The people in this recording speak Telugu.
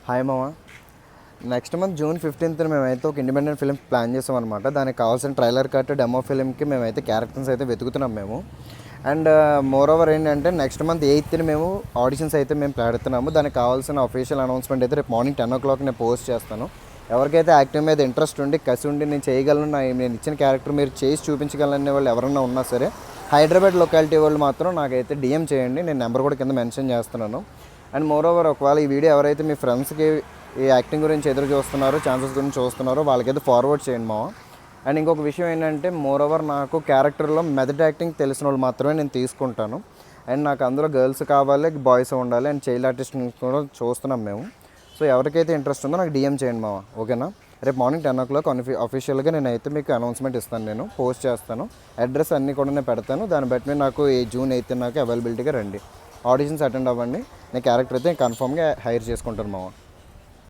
హాయ్ మామ. నెక్స్ట్ మంత్ జూన్ 15th మేమైతే ఒక ఇండిపెండెంట్ ఫిలిం ప్లాన్ చేసాం అనమాట. దానికి కావాల్సిన ట్రైలర్ కట్ డెమో ఫిలింకి మేమైతే క్యారెక్టర్స్ అయితే వెతుకుతున్నాం మేము. అండ్ మోర్ ఓవర్ ఏంటంటే నెక్స్ట్ మంత్ 8th మేము ఆడిషన్స్ అయితే మేము పెడుతున్నాము. దానికి కావాల్సిన అఫీషియల్ అనౌన్స్మెంట్ అయితే రేపు మార్నింగ్ 10 o'clock నేను పోస్ట్ చేస్తాను. ఎవరికైతే యాక్టింగ్ మీద ఇంట్రెస్ట్ ఉండి కసి ఉండి నేను చేయగలను, నేను ఇచ్చిన క్యారెక్టర్ మీరు చేసి చూపించగలనే వాళ్ళు ఎవరన్నా ఉన్నా సరే హైదరాబాద్ లొకాలిటీ వాళ్ళు మాత్రం నాకైతే డిఎం చేయండి. నేను నెంబర్ కూడా కింద మెన్షన్ చేస్తున్నాను. అండ్ మోర్ ఓవర్ ఒకవేళ ఈ వీడియో ఎవరైతే మీ ఫ్రెండ్స్కి ఈ యాక్టింగ్ గురించి ఎదురు చూస్తున్నారో, ఛాన్సెస్ గురించి చూస్తున్నారో వాళ్ళకైతే ఫార్వర్డ్ చేయండి మావ. అండ్ ఇంకొక విషయం ఏంటంటే మోర్ ఓవర్ నాకు క్యారెక్టర్లో మెథడ్ యాక్టింగ్ తెలిసిన వాళ్ళు మాత్రమే నేను తీసుకుంటాను. అండ్ నాకు అందులో గర్ల్స్ కావాలి, బాయ్స్ ఉండాలి. అండ్ చైల్డ్ ఆర్టిస్ట్ కూడా చూస్తున్నాం మేము. సో ఎవరికైతే ఇంట్రెస్ట్ ఉందో నాకు డిఎం చేయండి మావ, ఓకేనా? రేపు మార్నింగ్ 10 o'clock అఫీషియల్గా నేనైతే మీకు అనౌన్స్మెంట్ ఇస్తాను, నేను పోస్ట్ చేస్తాను. అడ్రస్ అన్నీ కూడా నేను పెడతాను. దాన్ని బట్టి మీరు నాకు ఈ June 8th నాకు అవైలబిలిటీగా రండి. ఆడిషన్స్ అటెండ్ అవ్వండి. నేను క్యారెక్టర్ అయితే కన్ఫామ్గా హైర్ చేసుకుంటాను మావ.